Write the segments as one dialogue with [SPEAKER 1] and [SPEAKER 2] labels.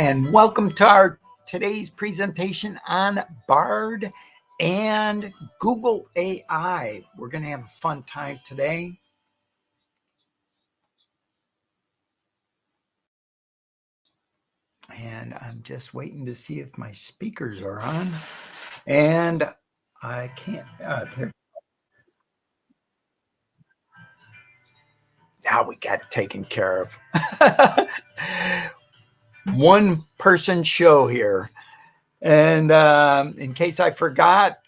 [SPEAKER 1] and welcome to our today's presentation on Bard and Google AI. We're going to have a fun time today. And I'm just waiting to see if my speakers are on. And I can't. Now we got it taken care of. One person show here. And in case I forgot,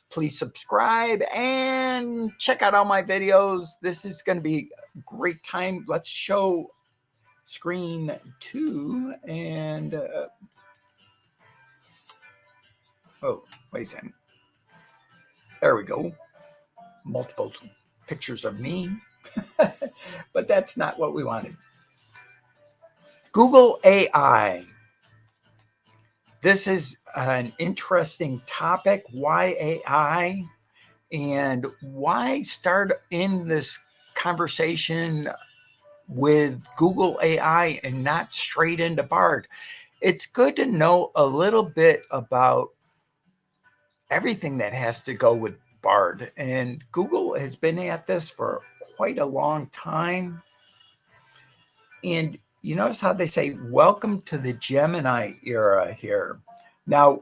[SPEAKER 1] please subscribe and check out all my videos. This is going to be a great time. Let's show screen 2 and oh, wait a second. There we go. Multiple pictures of me, but that's not what we wanted. Google AI. This is an interesting topic. Why AI? And why start in this conversation with Google AI and not straight into Bard? It's good to know a little bit about everything that has to go with Bard. And Google has been at this for quite a long time. And you notice how they say, welcome to the Gemini era here. Now,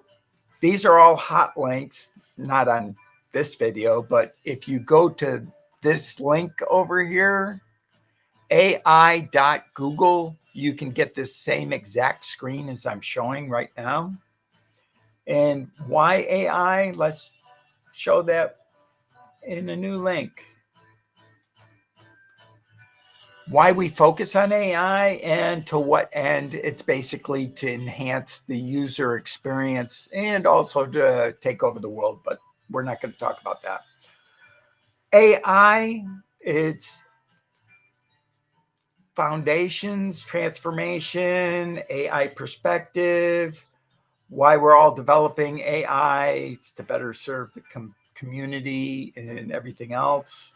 [SPEAKER 1] these are all hot links, not on this video, but if you go to this link over here, ai.google, you can get this same exact screen as I'm showing right now. And why AI? Let's show that in a new link. Why we focus on AI and to what end? It's basically to enhance the user experience and also to take over the world, but we're not going to talk about that. AI, it's foundations, transformation, AI perspective, why we're all developing AI. It's to better serve the community and everything else.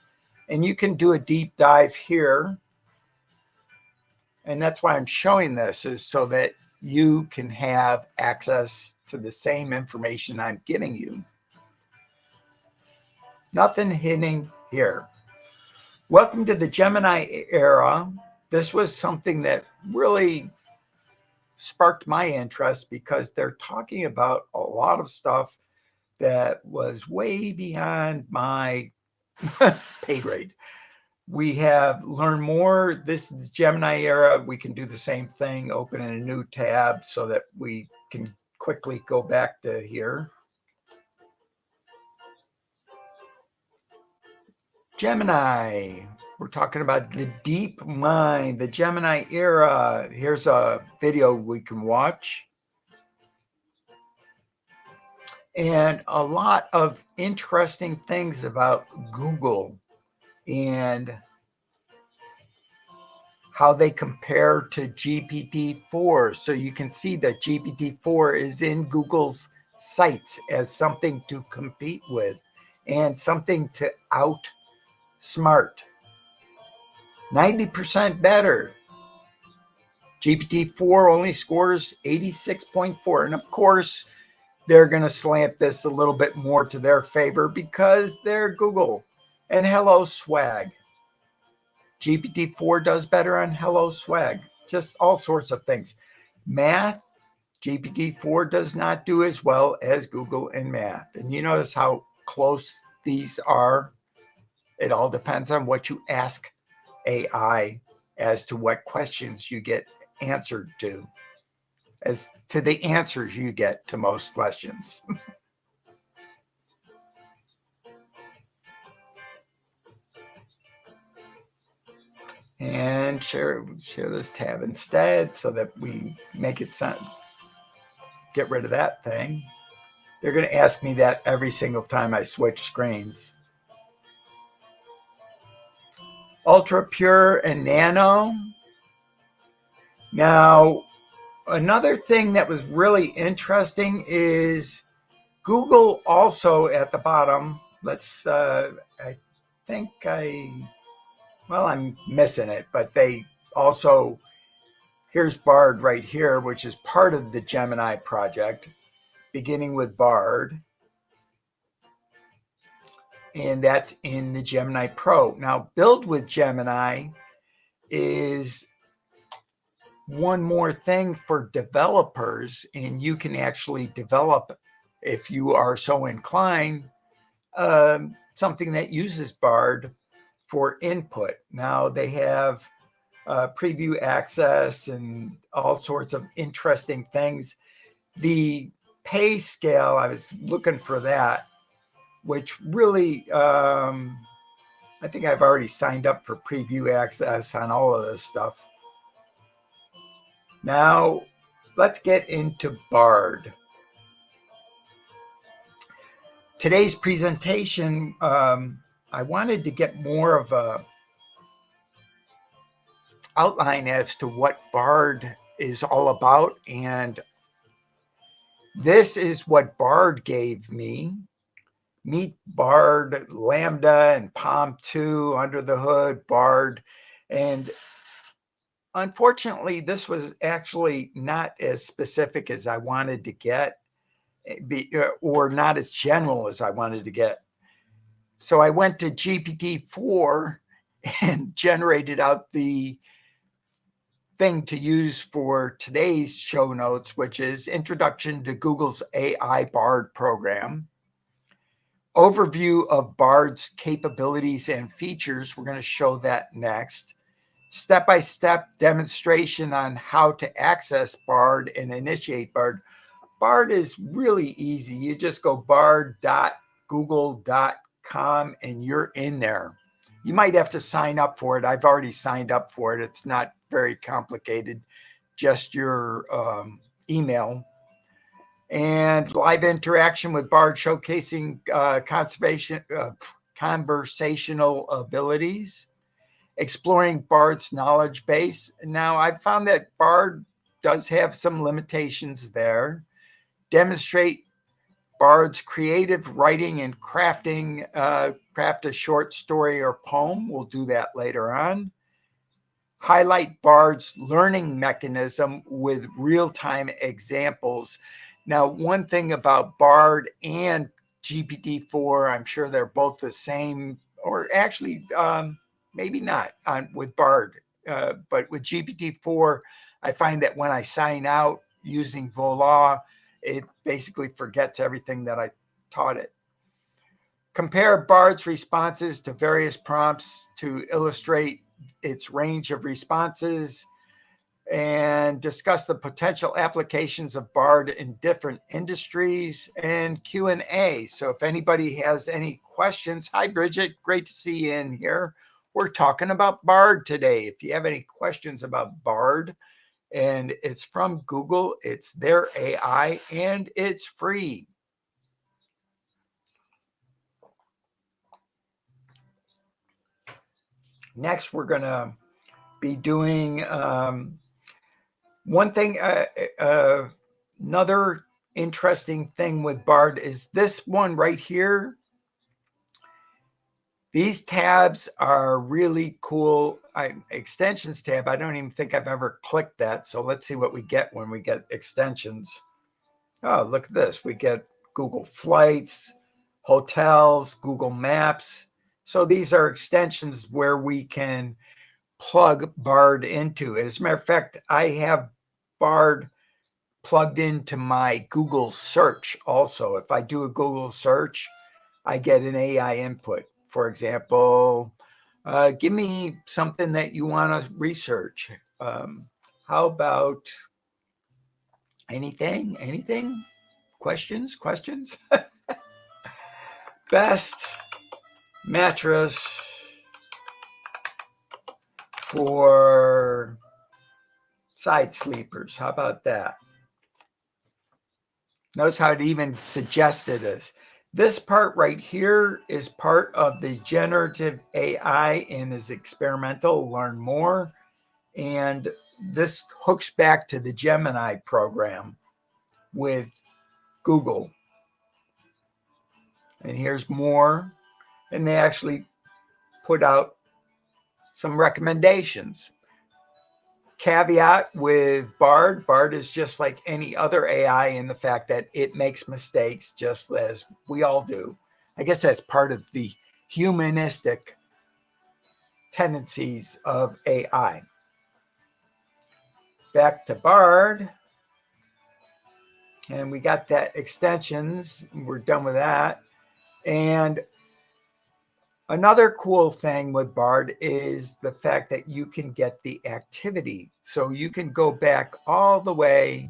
[SPEAKER 1] And you can do a deep dive here. And that's why I'm showing this, is so that you can have access to the same information I'm giving you. Nothing hidden here. Welcome to the Gemini era. This was something that really sparked my interest because they're talking about a lot of stuff that was way beyond my pay grade. We have learned more. This is Gemini era. We can do the same thing, open in a new tab so that we can quickly go back to here. Gemini. We're talking about the deep mind, the Gemini era. Here's a video we can watch. And a lot of interesting things about Google and how they compare to GPT-4. So you can see that GPT-4 is in Google's sights as something to compete with and something to outsmart. 90% better. GPT-4 only scores 86.4. And of course, they're going to slant this a little bit more to their favor because they're Google. And hello, swag. GPT-4 does better on hello, swag. Just all sorts of things. Math, GPT-4 does not do as well as Google in math. And you notice how close these are. It all depends on what you ask AI as to what questions you get answered to, as to the answers you get to most questions. And share this tab instead so that we make it sound, get rid of that thing. They're going to ask me that every single time I switch screens. Ultra Pure and Nano. Now, another thing that was really interesting is Google also at the bottom. Let's, I think I'm missing it, but they also Here's Bard right here, which is part of the Gemini project, beginning with Bard. And that's in the Gemini Pro. Now, Build with Gemini is one more thing for developers, and you can actually develop, if you are so inclined, something that uses Bard for input. Now, they have preview access and all sorts of interesting things. The pay scale, I was looking for that, which really, I think I've already signed up for preview access on all of this stuff. Now, let's get into Bard. Today's presentation, I wanted to get more of a outline as to what Bard is all about, and this is what Bard gave me. Meet Bard, Lambda, and Palm 2 under the hood, Bard. And unfortunately, this was actually not as specific as I wanted to get, or not as general as I wanted to get. So I went to GPT-4 and generated out the thing to use for today's show notes, which is Introduction to Google's AI Bard program. Overview of Bard's capabilities and features. We're going to show that next. Step-by-step demonstration on how to access Bard and initiate Bard. Bard is really easy. You just go bard.google.com and you're in there. You might have to sign up for it. I've already signed up for it. It's not very complicated, just your email. And live interaction with Bard showcasing conversational abilities, exploring Bard's knowledge base. Now, I've found that Bard does have some limitations there. Demonstrate Bard's creative writing and crafting, craft a short story or poem. We'll do that later on. Highlight Bard's learning mechanism with real-time examples. Now, one thing about Bard and GPT-4, I'm sure they're both the same, or actually, maybe not with Bard, but with GPT-4, I find that when I sign out using Voila, it basically forgets everything that I taught it. Compare Bard's responses to various prompts to illustrate its range of responses, and discuss the potential applications of Bard in different industries, and Q&A. So if anybody has any questions, hi Bridget, great to see you in here. We're talking about Bard today. If you have any questions about Bard, and it's from Google, it's their AI, and it's free. Next, we're going to be doing one thing, another interesting thing with Bard is this one right here. These tabs are really cool. Extensions tab, I don't even think I've ever clicked that. So let's see what we get when we get extensions. Oh, look at this. We get Google Flights, hotels, Google Maps. So these are extensions where we can plug Bard into. As a matter of fact, I have Bard plugged into my Google search also. If I do a Google search, I get an AI input. For example, give me something that you want to research. How about anything? Questions? Best mattress for side sleepers. How about that? Notice how it even suggested this. This part right here is part of the generative AI and is experimental. Learn more. And this hooks back to the Gemini program with Google. And here's more. And they actually put out some recommendations. caveat with Bard. Bard is just like any other AI in the fact that it makes mistakes just as we all do. I guess that's part of the humanistic tendencies of AI. Back to Bard. And we got that extensions. We're done with that. And another cool thing with Bard is the fact that you can get the activity. So you can go back all the way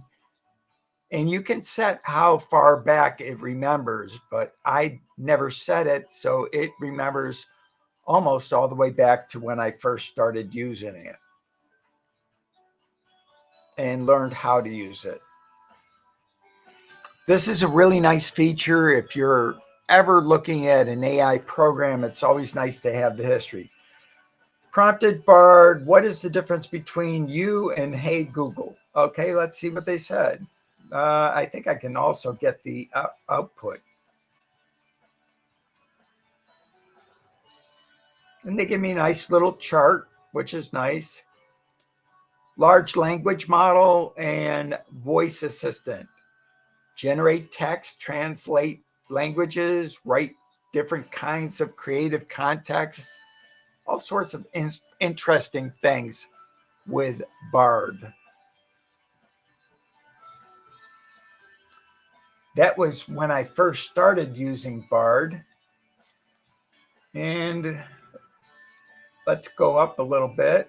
[SPEAKER 1] and you can set how far back it remembers, but I never set it. So it remembers almost all the way back to when I first started using it and learned how to use it. This is a really nice feature. If you're ever looking at an AI program, it's always nice to have the history. Prompted Bard, what is the difference between you and Hey Google? Okay, let's see what they said. I think I can also get the output. And they give me a nice little chart, which is nice. Large language model and voice assistant. Generate text, translate languages, write different kinds of creative context, all sorts of interesting things with Bard. That was when I first started using Bard. And let's go up a little bit.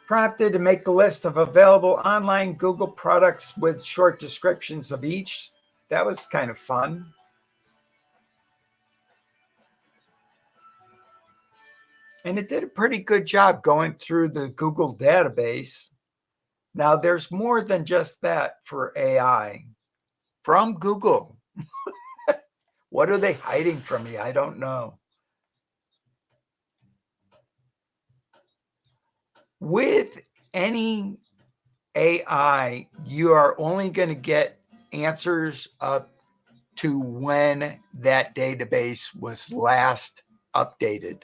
[SPEAKER 1] Prompted to make a list of available online Google products with short descriptions of each. That was kind of fun. And it did a pretty good job going through the Google database. Now, there's more than just that for AI from Google. What are they hiding from me? I don't know. With any AI, you are only going to get answers up to when that database was last updated.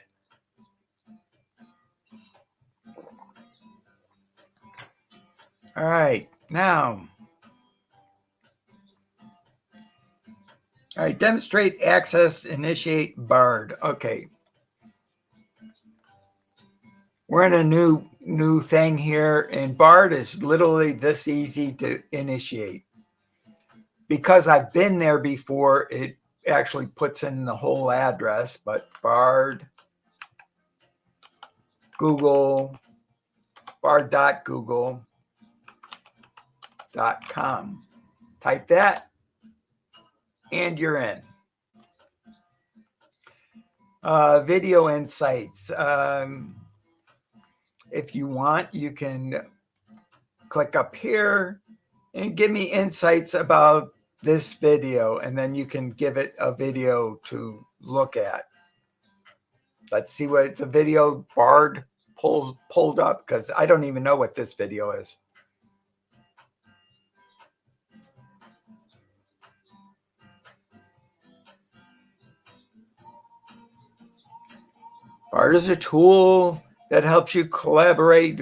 [SPEAKER 1] All right, now. All right, demonstrate access, initiate Bard. Okay. We're in a new thing here, and Bard is literally this easy to initiate. Because I've been there before, it actually puts in the whole address, but Bard, Google, bard.google.com. Type that, and you're in. Video insights. If you want, you can click up here and give me insights about this video, and then you can give it a video to look at. Let's see what the video Bard pulled up, because I don't even know what this video is. Bard is a tool that helps you collaborate.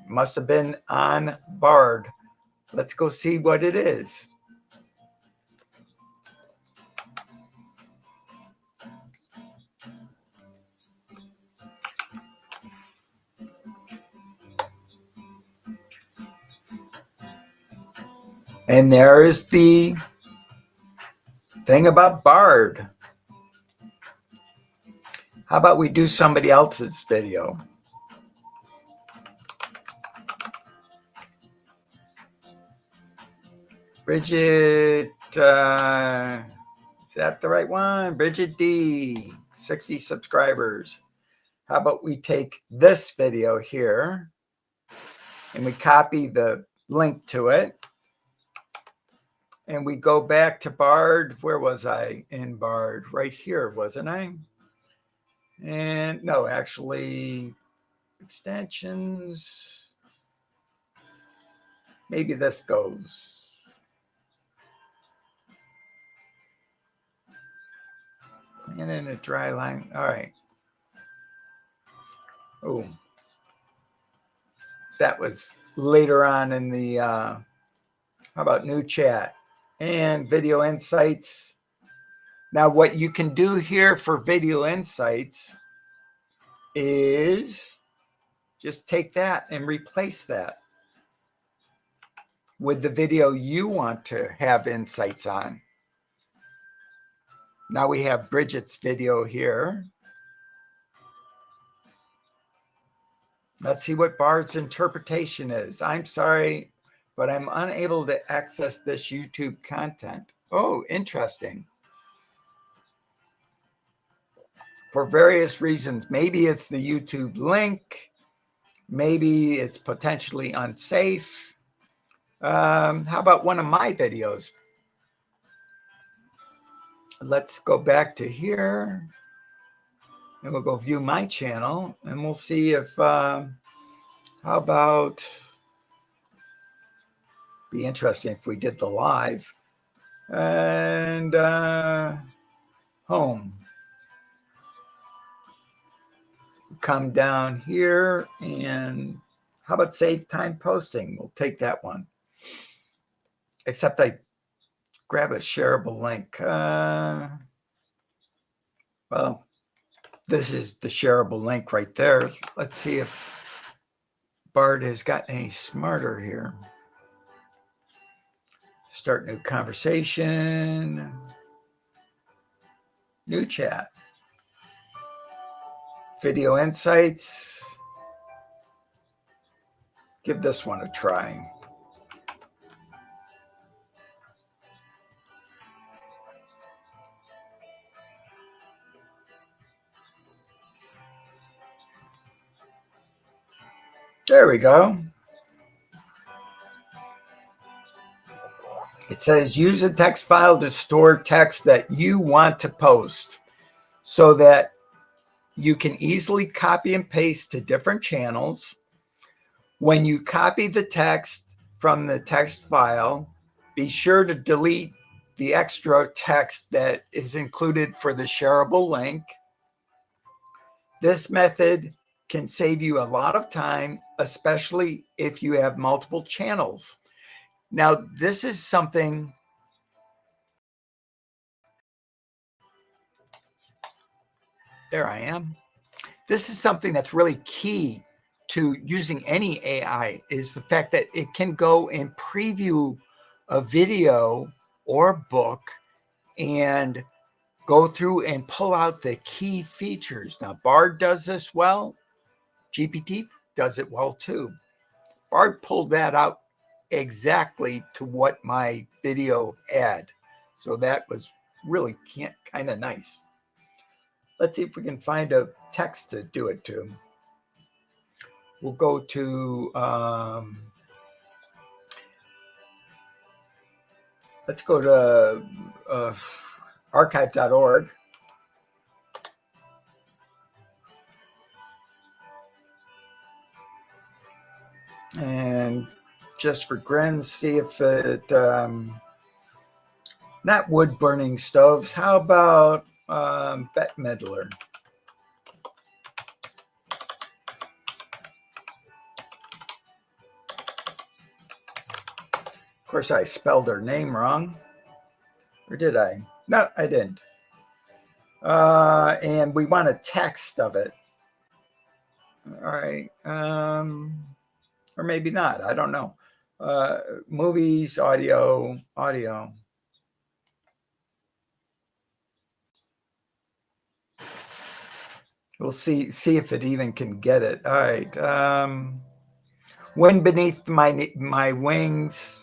[SPEAKER 1] Must have been on Bard. Let's go see what it is. And there is the thing about Bard. How about we do somebody else's video? Bridget, is that the right one? Bridget D, 60 subscribers. How about we take this video here and we copy the link to it. And we go back to Bard. Where was I in Bard? Right here, wasn't I? And no, actually, extensions. Maybe this goes. And in a dry line. All right. Oh. that was later on in the, how about new chat and video insights. Now, what you can do here for video insights is just take that and replace that with the video you want to have insights on. Now we have Bridget's video here. Let's see what Bard's interpretation is. I'm sorry, but I'm unable to access this YouTube content. Oh, interesting. For various reasons. Maybe it's the YouTube link. Maybe it's potentially unsafe. How about one of my videos? Let's go back to here. And we'll go view my channel. And we'll see if, how about, be interesting if we did the live. And home. Come down here and how about save time posting? We'll take that one. Except I grab a shareable link. Well, this is the shareable link right there. Let's see if Bard has gotten any smarter here. Start new conversation. New chat. Video insights. Give this one a try. There we go. It says use a text file to store text that you want to post so that you can easily copy and paste to different channels. When you copy the text from the text file, be sure to delete the extra text that is included for the shareable link. This method can save you a lot of time, especially if you have multiple channels. Now, this is something there I am. This is something that's really key to using any AI is the fact that it can go and preview a video or book and go through and pull out the key features. Now, Bard does this well. GPT does it well too. Bard pulled that out exactly to what my video had. So that was really kind of nice. Let's see if we can find a text to do it to. We'll go to, let's go to archive.org. And just for grins, see if it, not wood burning stoves. How about Bette Midler? Of course, I spelled her name wrong. Or did I? No, I didn't. And we want a text of it. All right. Or maybe not. I don't know. Movies, audio. We'll see if it even can get it. All right. Wind beneath my wings.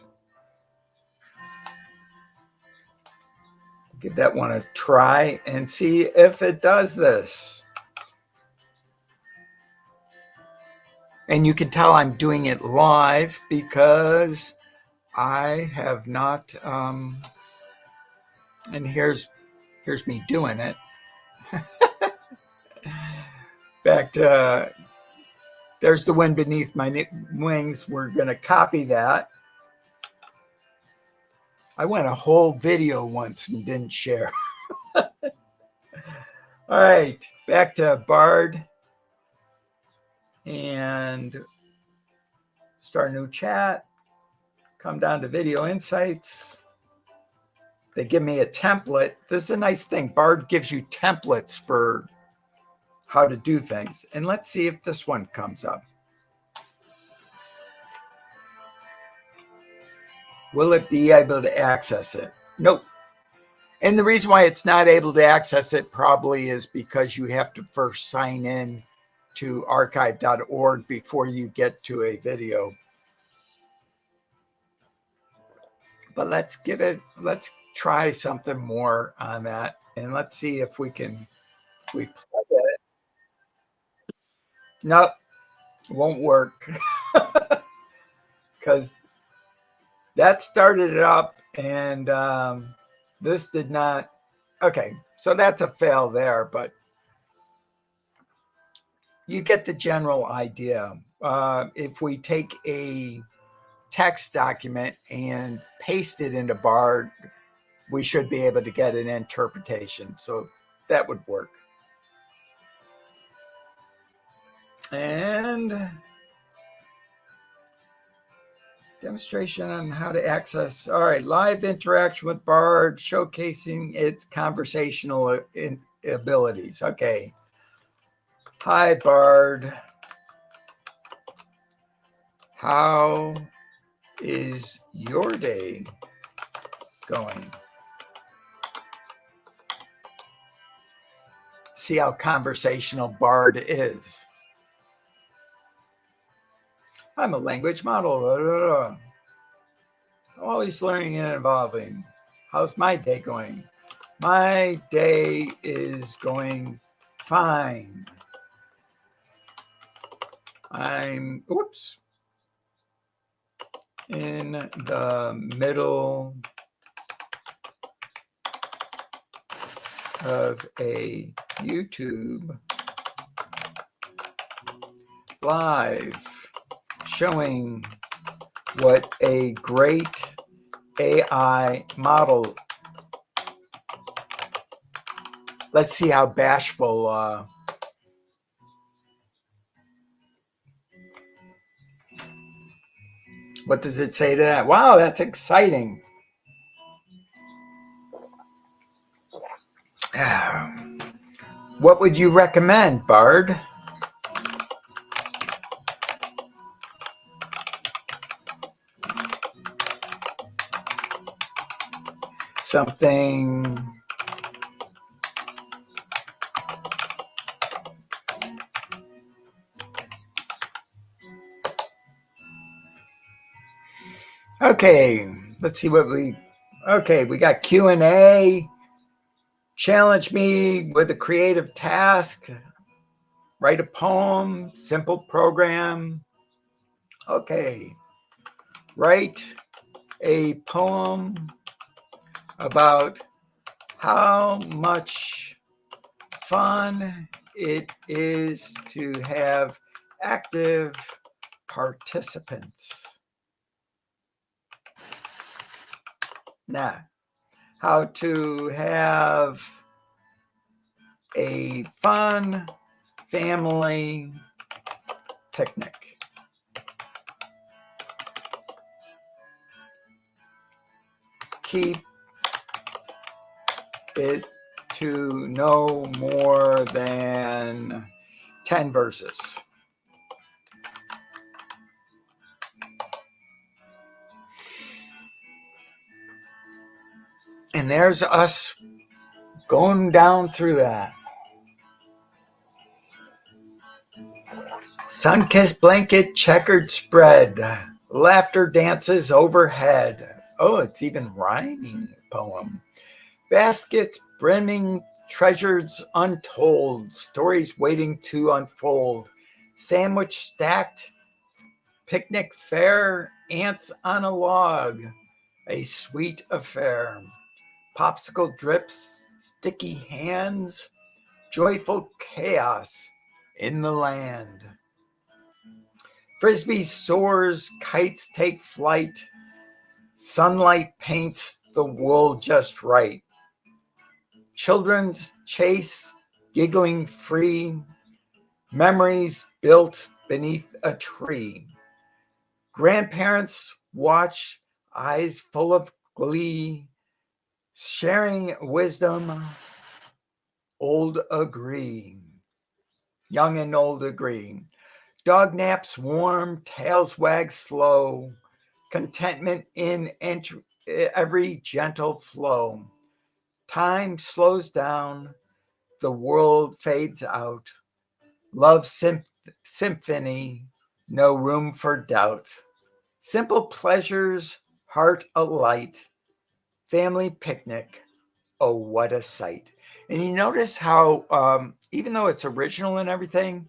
[SPEAKER 1] Give that one a try and see if it does this. And you can tell I'm doing it live because I have not, and here's me doing it. Back to, there's the wind beneath my wings. We're going to copy that. I went a whole video once and didn't share. All right, back to Bard. And start a new chat, come down to video insights. They give me a template. This is a nice thing. Bard gives you templates for how to do things. And let's see if this one comes up. Will it be able to access it? Nope. And the reason why it's not able to access it probably is because you have to first sign in to archive.org before you get to a video. But let's try something more on that. And let's see if we plug it. Nope, won't work. Because that started it up and this did not. Okay, so that's a fail there, but you get the general idea. If we take a text document and paste it into Bard, we should be able to get an interpretation. So that would work. And demonstration on how to access. All right, live interaction with Bard, showcasing its conversational abilities. Okay. Hi, Bard. How is your day going? See how conversational Bard is. I'm a language model. Blah, blah, blah. Always learning and evolving. How's my day going? My day is going fine. I'm, in the middle of a YouTube live showing what a great AI model. Let's see how bashful. What does it say to that? Wow, that's exciting. What would you recommend, Bard? Something okay, let's see what we got Q&A. Challenge me with a creative task. Write a poem, simple program. Okay. Write a poem about how much fun it is to have active participants. Now, how to have a fun family picnic. Keep it to no more than 10 verses. And there's us going down through that. Sun-kissed blanket, checkered spread, laughter dances overhead. Oh, it's even rhyming poem. Baskets brimming, treasures untold, stories waiting to unfold. Sandwich stacked, picnic fare, ants on a log, a sweet affair. Popsicle drips, sticky hands, joyful chaos in the land. Frisbee soars, kites take flight, sunlight paints the wool just right. Children's chase, giggling free, memories built beneath a tree. Grandparents watch, eyes full of glee, sharing wisdom, old agree. Young and old agree. Dog naps warm, tails wag slow, contentment in every gentle flow. Time slows down, the world fades out. Love symphony, no room for doubt. Simple pleasures, heart alight. Family picnic, oh, what a sight. And you notice how, even though it's original and everything,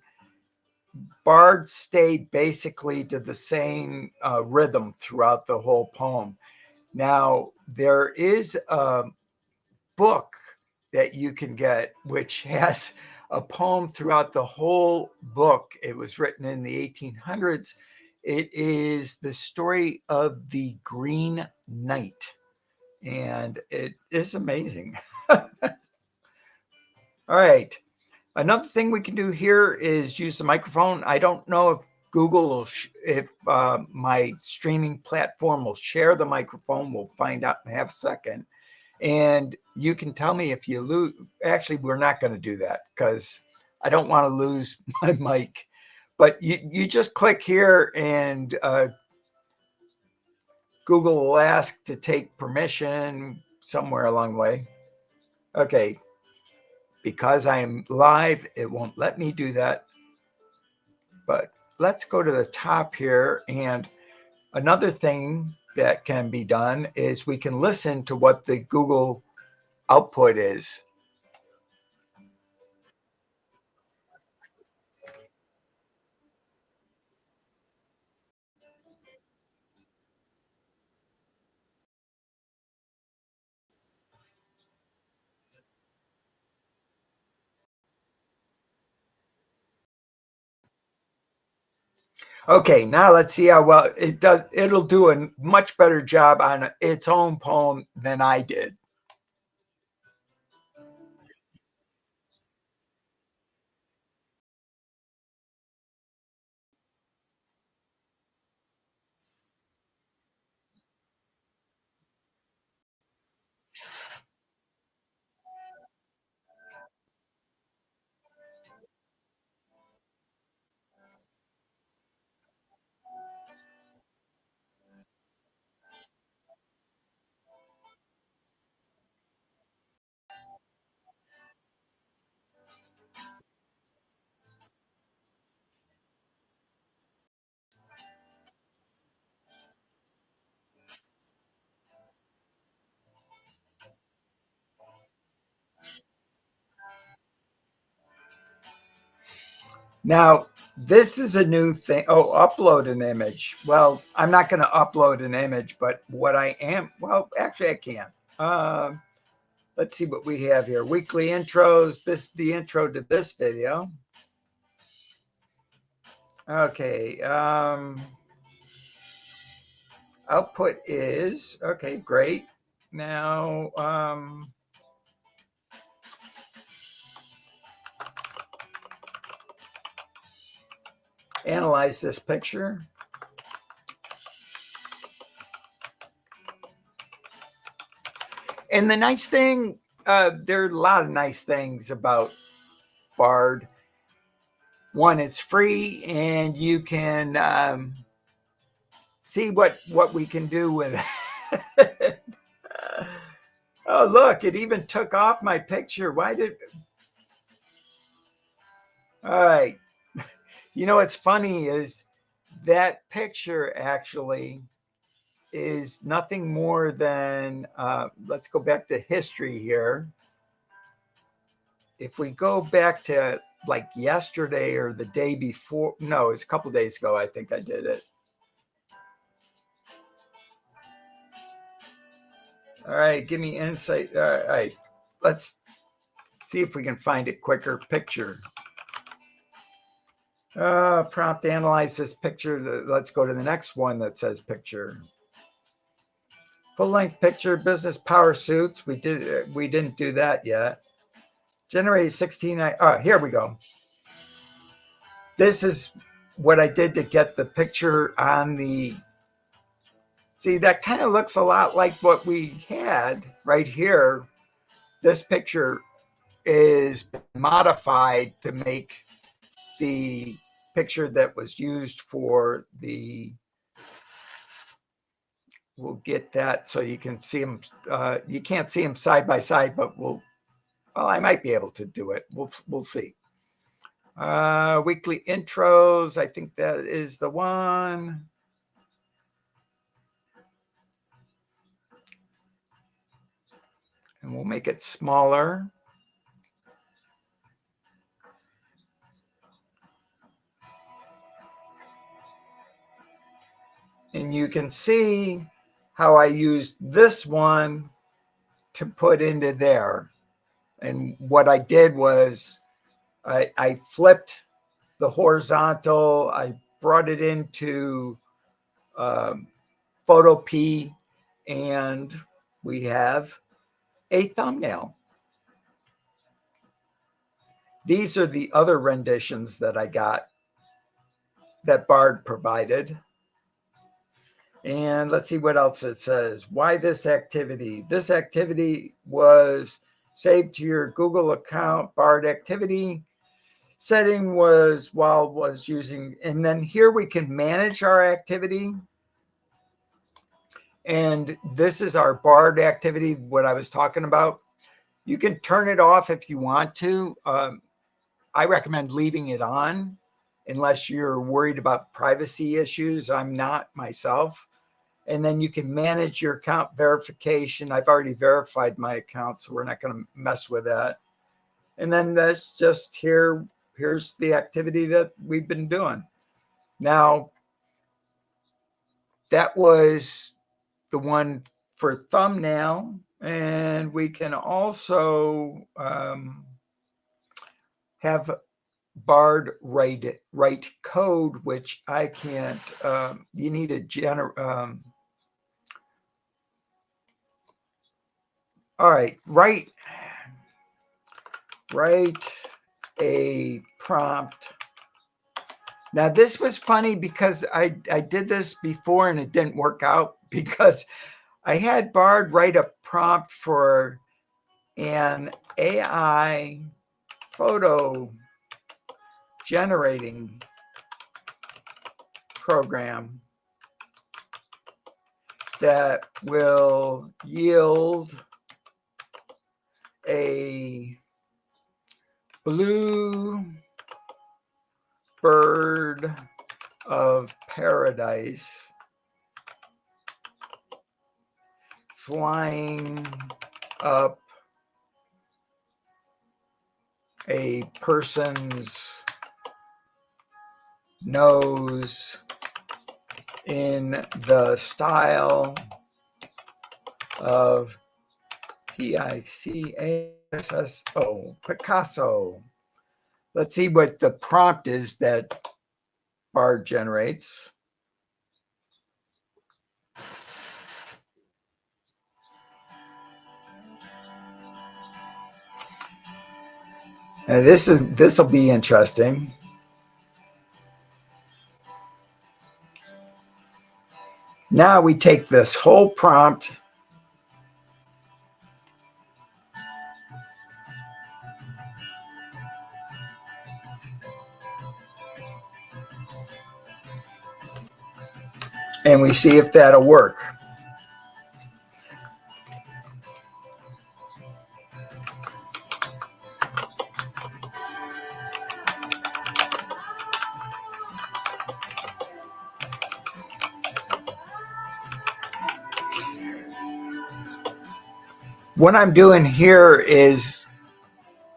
[SPEAKER 1] Bard stayed basically to the same rhythm throughout the whole poem. Now, there is a book that you can get which has a poem throughout the whole book. It was written in the 1800s. It is the story of the Green Knight, and it is amazing. All right. Another thing we can do here is use the microphone. I don't know if Google will, if my streaming platform will share the microphone. We'll find out in half a second. And you can tell me if you lose. Actually, we're not going to do that because I don't want to lose my mic. But you just click here and Google will ask to take permission somewhere along the way. Okay. Because I am live, it won't let me do that. But let's go to the top here. And another thing that can be done is we can listen to what the Google output is. Okay, now let's see how well it does. It'll do a much better job on its own poem than I did. Now, this is a new thing. Oh, upload an image. Well, I'm not going to upload an image, but what I am, well, actually, I can. Let's see what we have here. Weekly intros. This is the intro to this video. Okay. Output is okay. Great. Now, analyze this picture. And the nice thing, there are a lot of nice things about Bard. One, it's free, and you can see what we can do with it. Oh, look, it even took off my picture. Why did? All right. You know what's funny is that picture actually is nothing more than, let's go back to history here. If we go back to like yesterday or the day before, no, it's a couple days ago, I think I did it. All right, give me insight. All right, let's see if we can find a quicker picture. Prompt analyze this picture. Let's go to the next one that says picture. Full length picture, business power suits. We didn't do that yet. Generate 16. Here we go. This is what I did to get the picture on the, see, that kind of looks a lot like what we had right here. This picture is modified to make the picture that was used for the, we'll get that so you can see them. You can't see them side by side, but well, I might be able to do it. We'll see. Weekly intros. I think that is the one. And we'll make it smaller. And you can see how I used this one to put into there. And what I did was I flipped the horizontal. I brought it into Photo P, and we have a thumbnail. These are the other renditions that I got that Bard provided. And let's see what else it says. Why this activity? This activity was saved to your Google account. Bard activity setting was while was using, and then here we can manage our activity. And this is our Bard activity, what I was talking about. You can turn it off if you want to. I recommend leaving it on unless you're worried about privacy issues. I'm not myself. And then you can manage your account verification. I've already verified my account, so we're not going to mess with that. And then that's just here's the activity that we've been doing. Now, that was the one for thumbnail. And we can also have Bard write code, which I can't. You need a all right, write a prompt. Now this was funny because I did this before and it didn't work out because I had Bard write a prompt for an AI photo generating program that will yield a blue bird of paradise flying up a person's nose in the style of Picasso. Let's see what the prompt is that Bard generates. And this will be interesting. Now we take this whole prompt and we see if that'll work. What I'm doing here is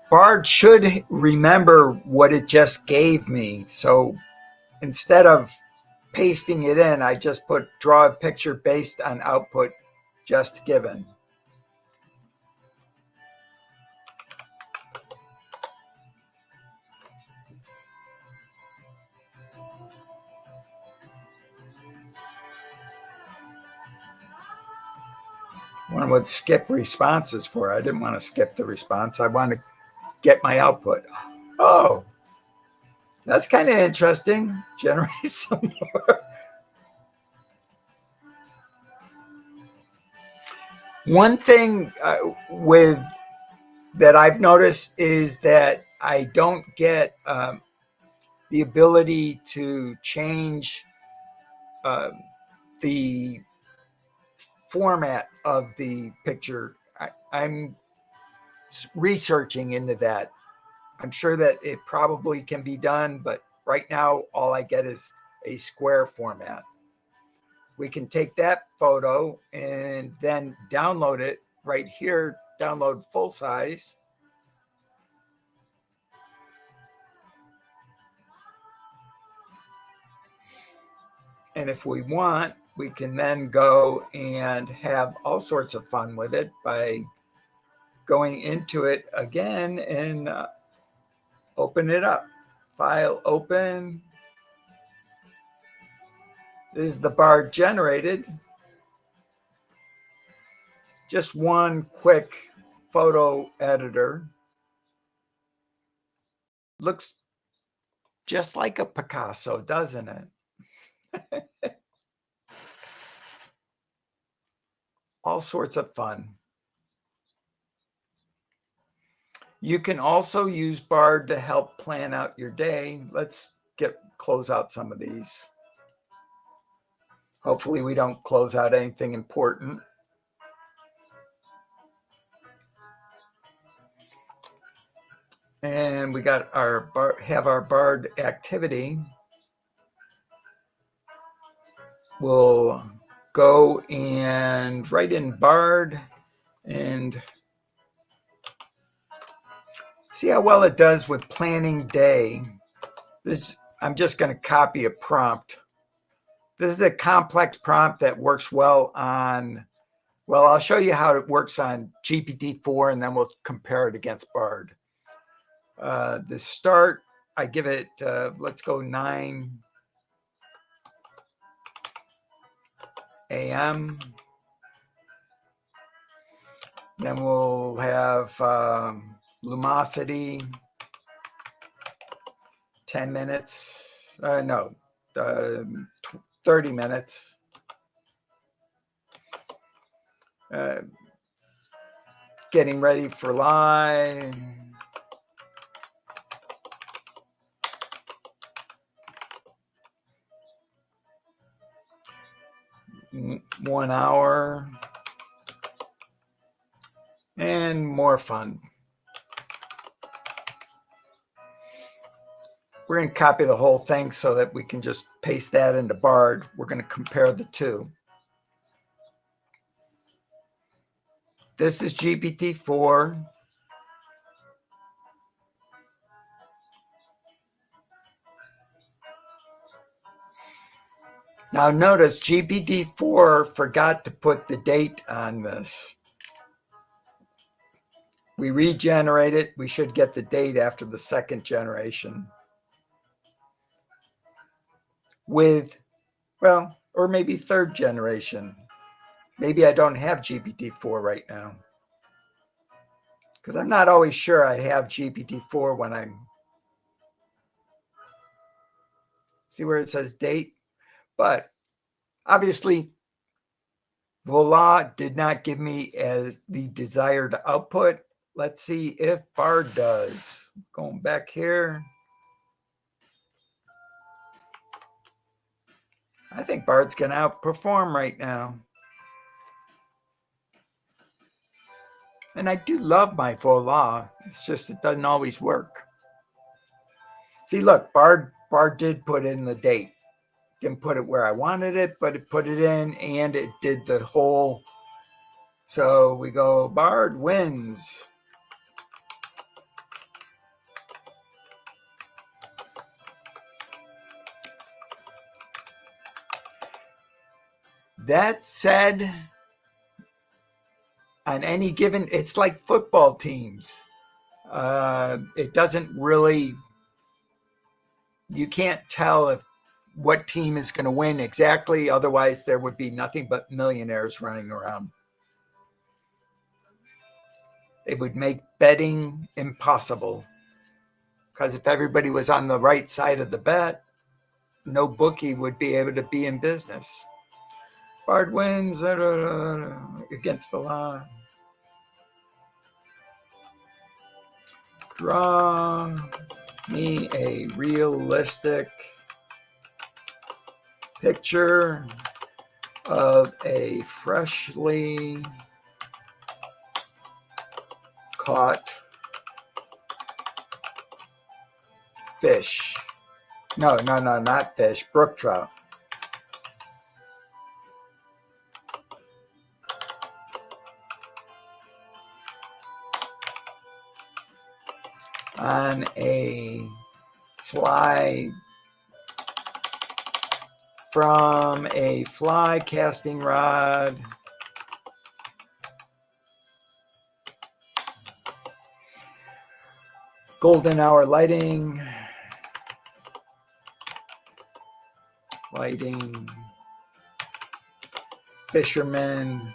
[SPEAKER 1] Bard should remember what it just gave me. So instead of pasting it in, I just put draw a picture based on output just given. One would skip responses for. I didn't want to skip the response. I want to get my output. Oh, That's kind of interesting. Generate some more. One thing with that I've noticed is that I don't get the ability to change uh, the format of the picture. I'm researching into that. I'm sure that it probably can be done, but right now all I get is a square format. We can take that photo and then download it right here, download full size. And if we want, we can then go and have all sorts of fun with it by going into it again and open it up. File open. This is the bar generated. Just one quick photo editor. Looks just like a Picasso, doesn't it? All sorts of fun. You can also use Bard to help plan out your day. Let's close out some of these. Hopefully we don't close out anything important. And we got have our Bard activity. We'll go and write in Bard and see how well it does with planning day. I'm just going to copy a prompt. This is a complex prompt that works well on, well, I'll show you how it works on GPT-4 and then we'll compare it against Bard. The start, I give it, let's go 9 a.m. Then we'll have lumosity, 10 minutes, 30 minutes. Getting ready for live. One hour. And more fun. We're going to copy the whole thing so that we can just paste that into Bard. We're going to compare the two. This is GPT-4. Now notice GPT-4 forgot to put the date on this. We regenerate it. We should get the date after the second generation. With, well, or maybe third generation. Maybe I don't have GPT-4 right now. Because I'm not always sure I have GPT-4 when I'm... See where it says date? But obviously, Voila did not give me as the desired output. Let's see if Bard does. Going back here. I think Bard's going to outperform right now. And I do love my Voila. It's just it doesn't always work. See, look, Bard did put in the date. Didn't put it where I wanted it, but it put it in and it did the whole. So we go, Bard wins. That said, on any given, it's like football teams. It doesn't really, you can't tell if what team is going to win exactly. Otherwise, there would be nothing but millionaires running around. It would make betting impossible Because if everybody was on the right side of the bet, no bookie would be able to be in business. Bard wins against Villan. Draw me a realistic picture of a freshly caught fish. No, not fish, brook trout. On a fly, from a fly casting rod, golden hour lighting, fishermen,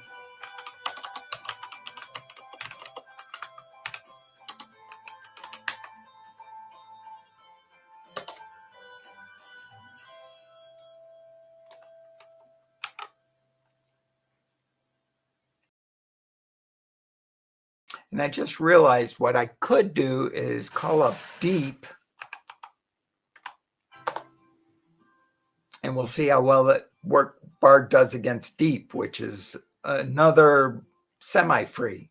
[SPEAKER 1] and I just realized what I could do is call up deep, and we'll see how well that work Bard does against deep, which is another semi-free.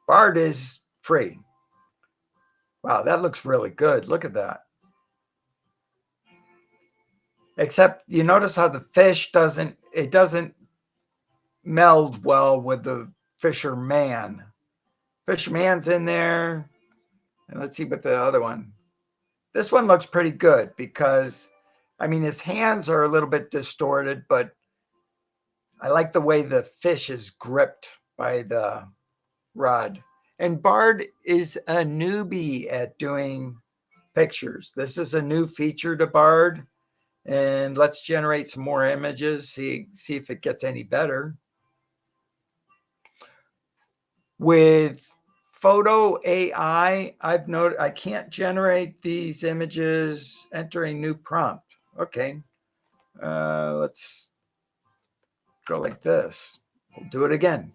[SPEAKER 1] Bard is free. Wow, that looks really good. Look at that. Except you notice how the fish doesn't meld well with the fisherman. Fisherman's in there. And let's see what the other one. This one looks pretty good because, I mean, his hands are a little bit distorted, but I like the way the fish is gripped by the rod. And Bard is a newbie at doing pictures. This is a new feature to Bard. And let's generate some more images, see if it gets any better. With photo AI, I've noted I can't generate these images entering new prompt. Okay, let's go like this. We'll do it again.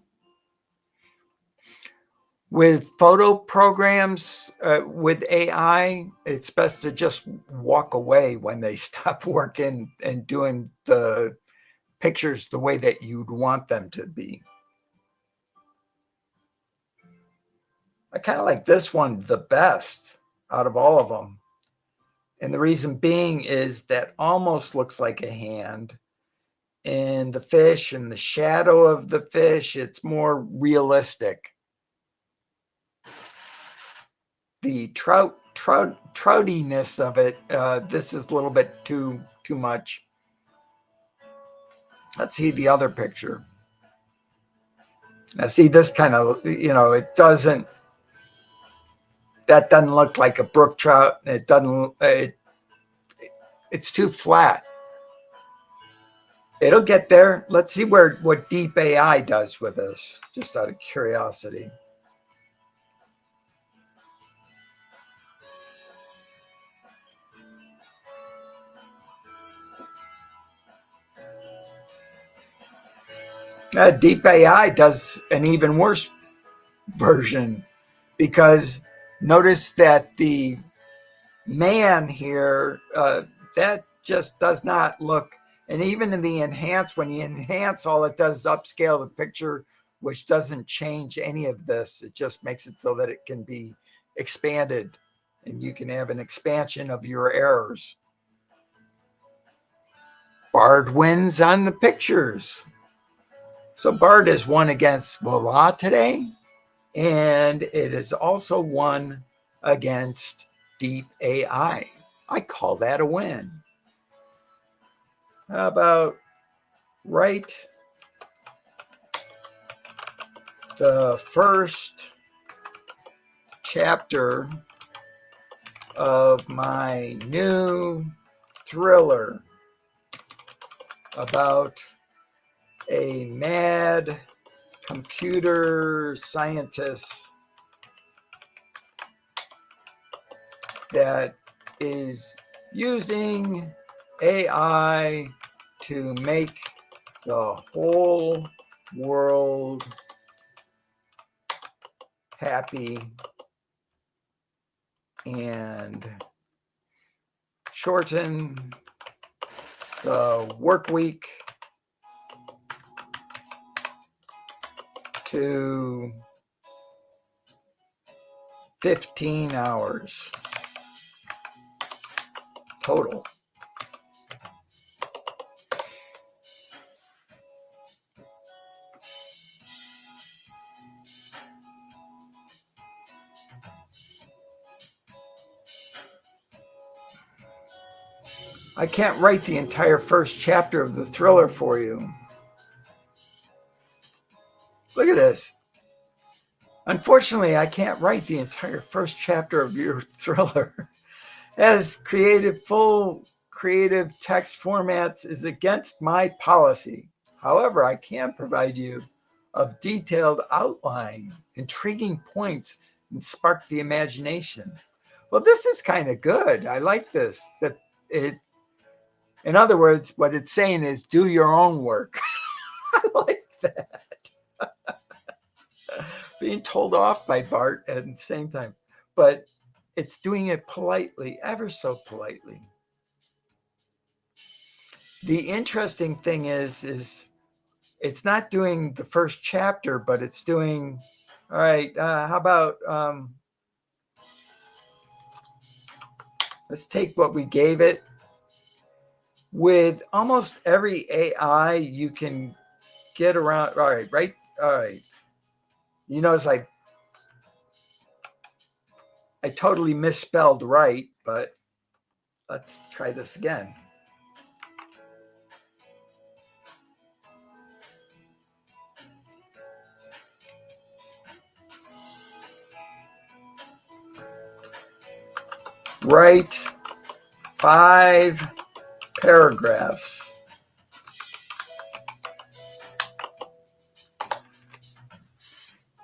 [SPEAKER 1] With photo programs, with AI, it's best to just walk away when they stop working and doing the pictures the way that you'd want them to be. I kind of like this one the best out of all of them. And the reason being is that almost looks like a hand. And the fish and the shadow of the fish, it's more realistic. The troutiness of it, this is a little bit too much. Let's see the other picture. Now see this kind of, it doesn't, that doesn't look like a brook trout. It doesn't, it's too flat. It'll get there. Let's see what deep AI does with this, just out of curiosity. Deep AI does an even worse version, because notice that the man here, that just does not look, and even in the enhance, when you enhance, all it does is upscale the picture, which doesn't change any of this. It just makes it so that it can be expanded and you can have an expansion of your errors. Bard wins on the pictures. So Bard is won against Voila today, and it is also won against Deep AI. I call that a win. How about write the first chapter of my new thriller about a mad computer scientist that is using AI to make the whole world happy and shorten the work week to 15 hours total. I can't write the entire first chapter of the thriller for you. Look at this. Unfortunately, I can't write the entire first chapter of your thriller. As full creative text formats is against my policy. However, I can provide you a detailed outline, intriguing points, and spark the imagination. Well, this is kind of good. I like this. That it, in other words, what it's saying is do your own work. I like that. Being told off by Bart at the same time, but it's doing it politely, ever so politely. The interesting thing is it's not doing the first chapter, but it's doing, all right, how about, let's take what we gave it. With almost every AI, you can get around, all right, right? All right. You know, it's like, I totally misspelled right, but let's try this again. Write 5 paragraphs.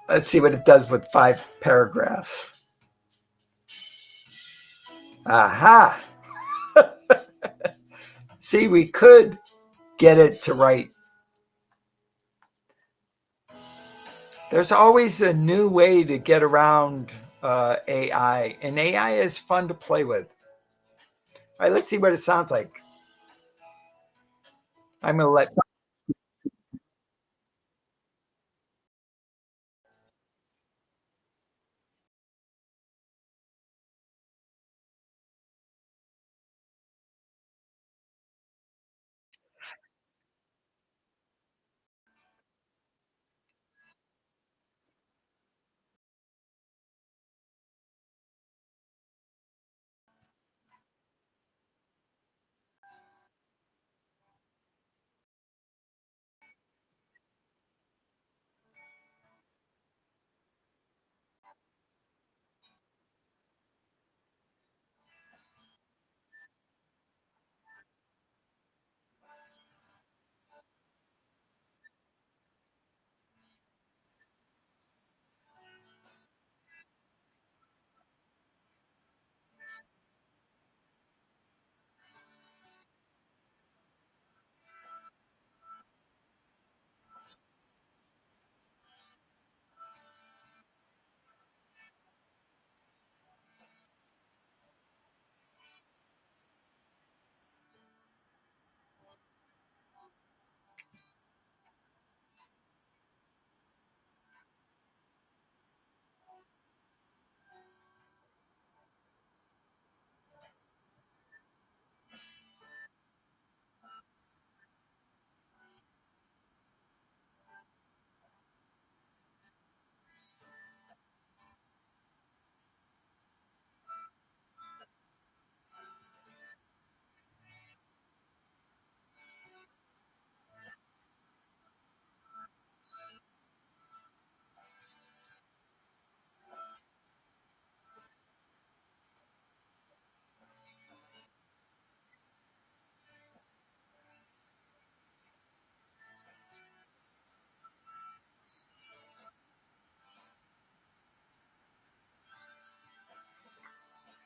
[SPEAKER 1] Let's see what it does with 5 paragraphs. Aha. See, we could get it to write. There's always a new way to get around AI, and AI is fun to play with. All right, let's see what it sounds like. I'm going to let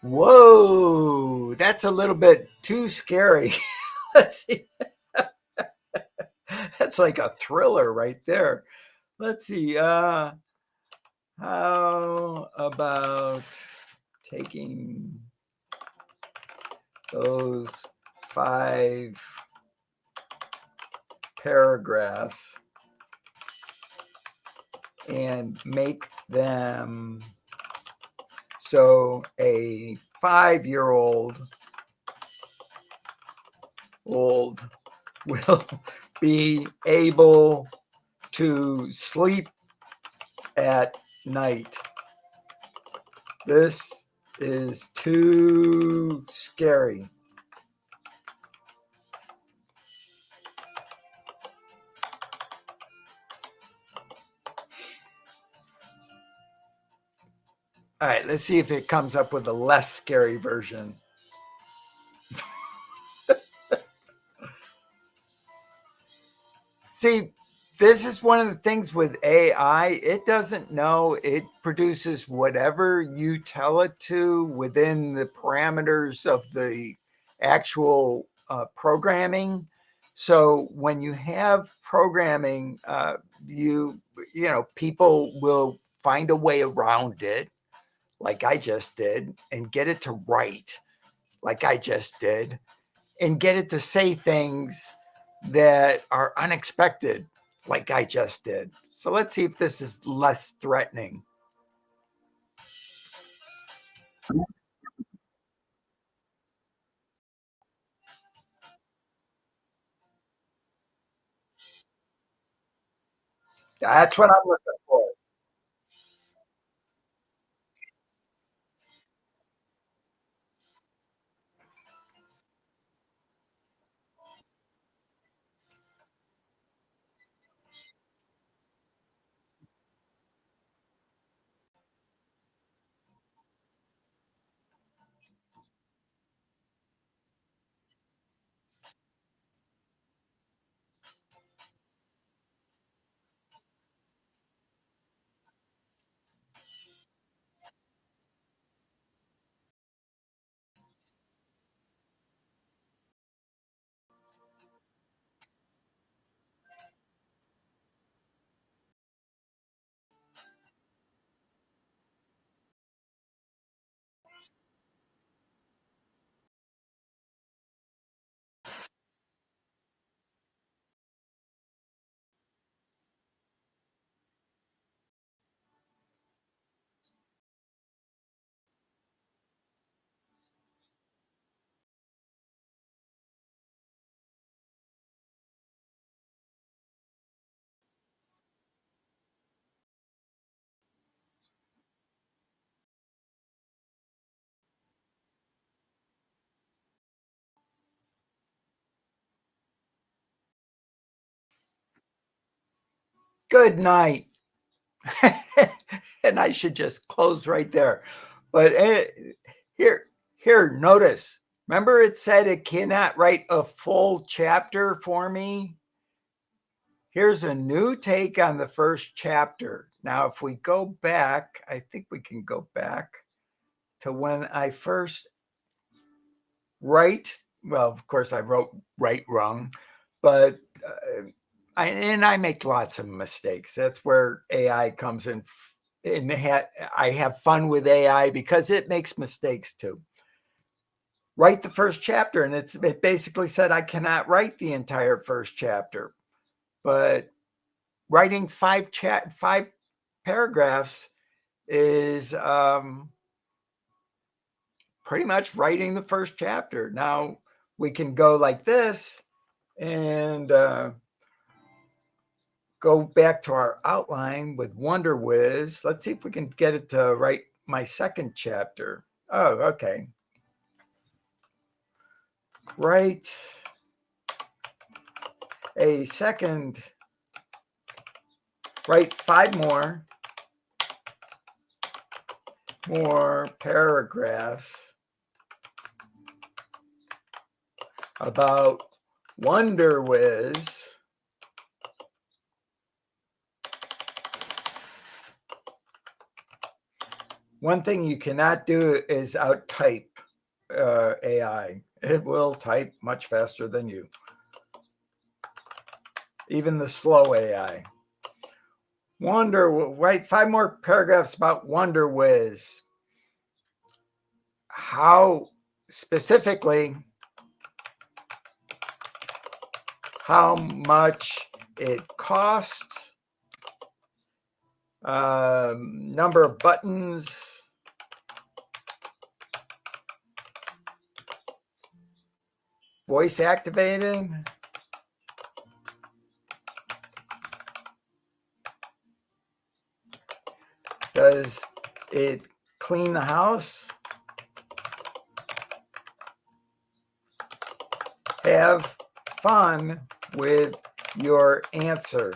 [SPEAKER 1] Whoa, that's a little bit too scary. Let's see. That's like a thriller right there. Let's see. How about taking those 5 paragraphs and make them so a 5-year-old will be able to sleep at night. This is too scary. All right, let's see if it comes up with a less scary version. See, this is one of the things with AI. It doesn't know, it produces whatever you tell it to within the parameters of the actual programming. So when you have programming, people will find a way around it, like I just did, and get it to write, like I just did, and get it to say things that are unexpected, like I just did. So let's see if this is less threatening. That's what I'm looking for. Good night. And I should just close right there. But here, notice. Remember, it said it cannot write a full chapter for me. Here's a new take on the first chapter. Now, if we go back, I think we can go back to when I first write. Well, of course, I wrote write wrong, but I make lots of mistakes. That's where AI comes in. And I have fun with AI because it makes mistakes too. Write the first chapter, and it basically said I cannot write the entire first chapter, but writing 5 paragraphs is pretty much writing the first chapter. Now we can go like this and go back to our outline with Wonder Whiz. Let's see if we can get it to write my second chapter. Oh, okay. Write a second, write 5 more paragraphs about Wonder Whiz. One thing you cannot do is out type AI. It will type much faster than you. Even the slow AI. Write 5 more paragraphs about Wonder Whiz. How specifically, how much it costs, number of buttons, voice activated, does it clean the house, have fun with your answer.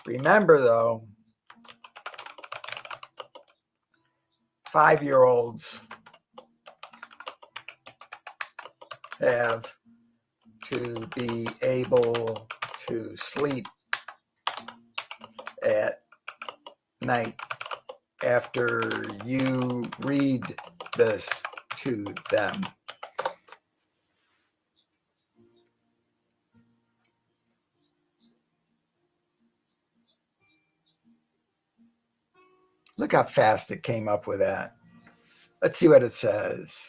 [SPEAKER 1] Remember though, 5-year-olds have to be able to sleep at night after you read this to them. Look how fast it came up with that. Let's see what it says.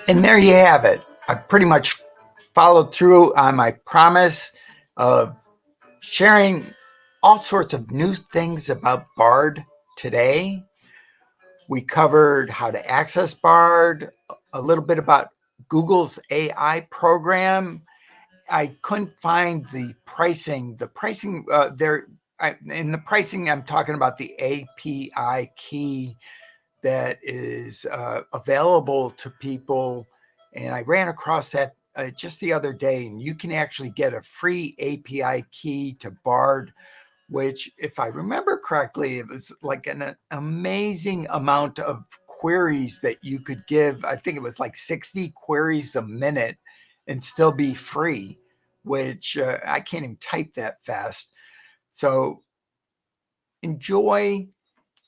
[SPEAKER 1] And there you have it. I pretty much followed through on my promise of sharing all sorts of new things about Bard today. We covered how to access Bard, a little bit about Google's AI program. I couldn't find the pricing. The pricing in the pricing, I'm talking about the API key that is available to people. And I ran across that just the other day, and you can actually get a free API key to Bard, which, if I remember correctly, it was like an amazing amount of queries that you could give. I think it was like 60 queries a minute and still be free, which I can't even type that fast. So enjoy.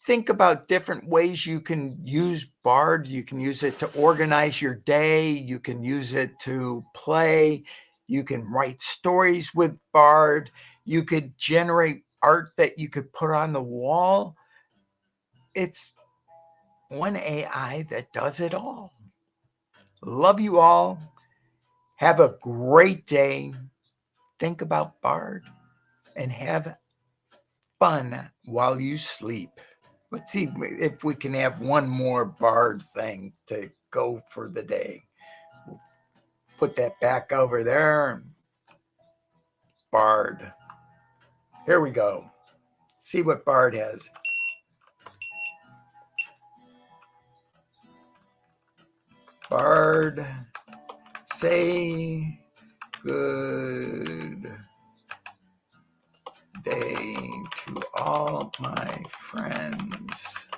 [SPEAKER 1] Think about different ways you can use Bard. You can use it to organize your day. You can use it to play. You can write stories with Bard. You could generate art that you could put on the wall. It's one AI that does it all. Love you all. Have a great day. Think about Bard and have fun while you sleep. Let's see if we can have one more Bard thing to go for the day. Put that back over there. Bard. Here we go. See what Bard has. Bard, say good day to all my friends.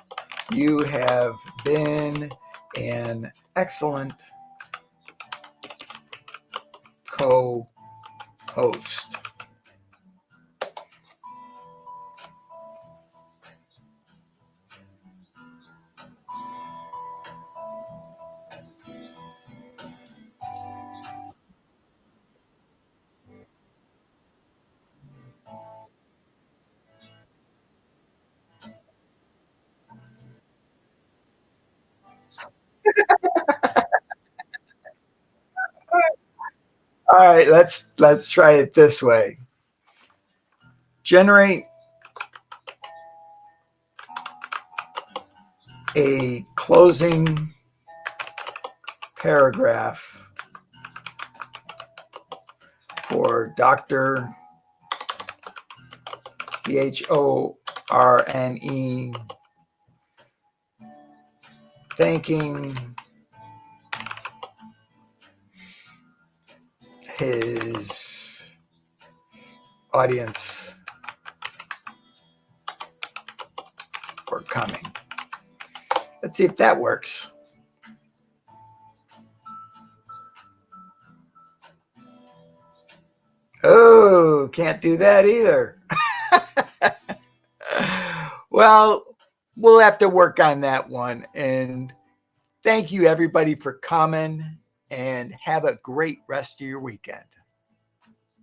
[SPEAKER 1] You have been an excellent co-host. All right, let's try it this way. Generate a closing paragraph for Dr. Horne thanking his audience for coming. Let's see if that works. Oh, can't do that either. Well, we'll have to work on that one. And thank you, everybody, for coming, and have a great rest of your weekend.